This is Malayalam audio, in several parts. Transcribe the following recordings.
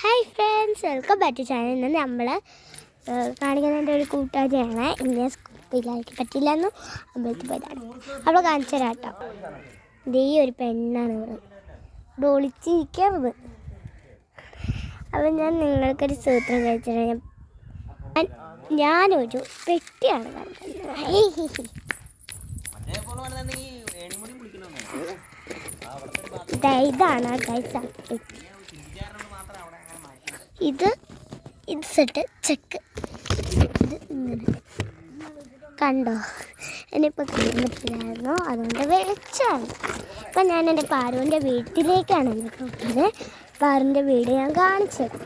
Hi friends, welcome back to channel. ഇന്ന് നമ്മൾ കാണിക്കുന്നതിൻ്റെ ഒരു കൂട്ടുകാരിയാണ്. ഇങ്ങനെ സ്കൂളിലേക്ക് പറ്റില്ല എന്ന് അമ്പലത്തിൽ പോയതാണ്. അവൾ കാണിച്ചു തരാം കേട്ടോ. ഇത് ഈ ഒരു പെണ്ണാണ് ഇവിടെ ഒളിച്ചിരിക്കുന്നത്. അപ്പം ഞാൻ നിങ്ങൾക്കൊരു സൂത്രം കഴിച്ചിട്ട് ഞാനൊരു പെട്ടിയാണ് കാണിക്കുന്നത്. ഇതാണ് ഗൈസ് ഇത് സെറ്റ് ചെക്ക്. ഇത് ഇങ്ങനെ കണ്ടോ? എന്നിപ്പോൾ കുടുംബത്തിലായിരുന്നു, അതുകൊണ്ട് വെളിച്ചാണ്. ഇപ്പം ഞാൻ എൻ്റെ പാറുവിൻ്റെ വീട്ടിലേക്കാണ് പോകുന്നത്. പാറുവിൻ്റെ വീട് ഞാൻ കാണിച്ചത്.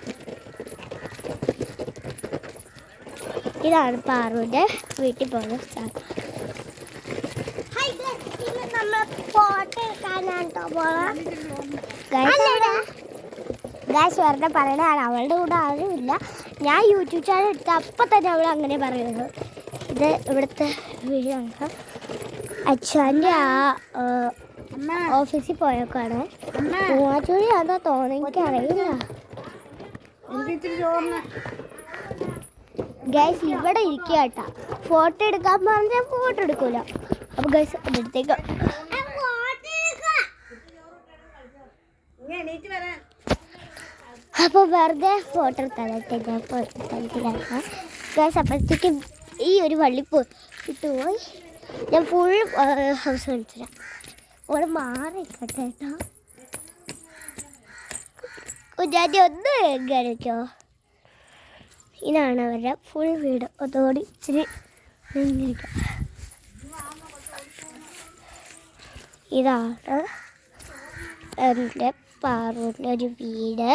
ഇതാണ് പാറുവിൻ്റെ വീട്ടിൽ പോകുന്ന സ്ഥലം. ഗായ്സ് വെറുതെ പറയണതാണ്, അവളുടെ കൂടെ ആരുമില്ല. ഞാൻ യൂട്യൂബ് ചാനൽ എടുത്ത് അപ്പം തന്നെ അവൾ അങ്ങനെ പറയുന്നത്. ഇത് ഇവിടുത്തെ വീടാണ്. അച്ഛൻ്റെ ഓഫീസിൽ പോയേക്കാണ്. മൂവാച്ചൂരി അതാ തോന്നുന്നു, എനിക്കറിയില്ല. ഗൈസ് ഇവിടെ ഇരിക്കുക കേട്ടോ. ഫോട്ടോ എടുക്കാൻ പറഞ്ഞാൽ ഫോട്ടോ എടുക്കൂല. അപ്പോൾ ഗൈസ് അടുത്തേക്ക് അപ്പോൾ വെറുതെ ഫോട്ടോ എടുത്താൽ ഗൈസ്. അപ്പോഴത്തേക്ക് ഈ ഒരു വള്ളിപ്പൂ ഇട്ടുപോയി. ഞാൻ ഫുൾ ഹൗസ് കാണിച്ചുതരാം. അവിടെ മാറിക്കട്ടെ കേട്ടോ. കുഞ്ഞാറ്റി ഒന്ന് കഴിക്കോ. ഇതാണ് അവരുടെ ഫുൾ വീട്. അതോടി ഇച്ചിരി ഇതാണ് എൻ്റെ പാറുവിൻ്റെ ഒരു വീട്.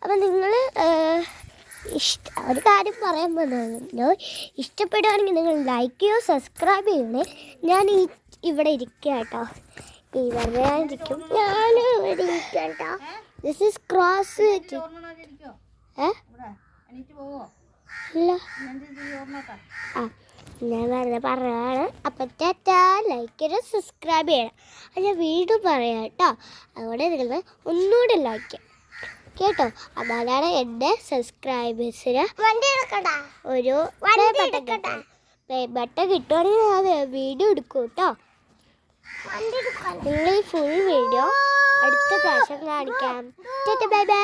അപ്പം നിങ്ങൾ ഒരു കാര്യം പറയാൻ പോകുന്നല്ലോ, ഇഷ്ടപ്പെടുകയാണെങ്കിൽ നിങ്ങൾ ലൈക്ക് ചെയ്യോ, സബ്സ്ക്രൈബ് ചെയ്യണേ. ഞാൻ ഇവിടെ ഇരിക്കുക കേട്ടോ. ഇവിടെ ഞാനിരിക്കും. ഞാൻ ഇവിടെ ഇരിക്കുക കേട്ടോ. This is cross. ഇല്ല, ഞാൻ വെറുതെ പറയുകയാണ്. അപ്പം ടാറ്റാ, ലൈക്ക് ചെയ്ത് സബ്സ്ക്രൈബ് ചെയ്യണം. അത് ഞാൻ വീണ്ടും പറയാം കേട്ടോ. അതുകൊണ്ട് നിങ്ങൾ ഒന്നുകൂടെ ലൈക്ക് ചെയ്യാം കേട്ടോ. അതാണ് എൻ്റെ സബ്സ്ക്രൈബേഴ്സിന് ഒരു ബട്ടൺ കിട്ടുവാണെങ്കിൽ ഞാൻ വീഡിയോ എടുക്കും കേട്ടോ. നിങ്ങൾ ഈ ഫുൾ വീഡിയോ അടുത്ത പ്രാവശ്യം കാണിക്കാം. Tata, bye bye.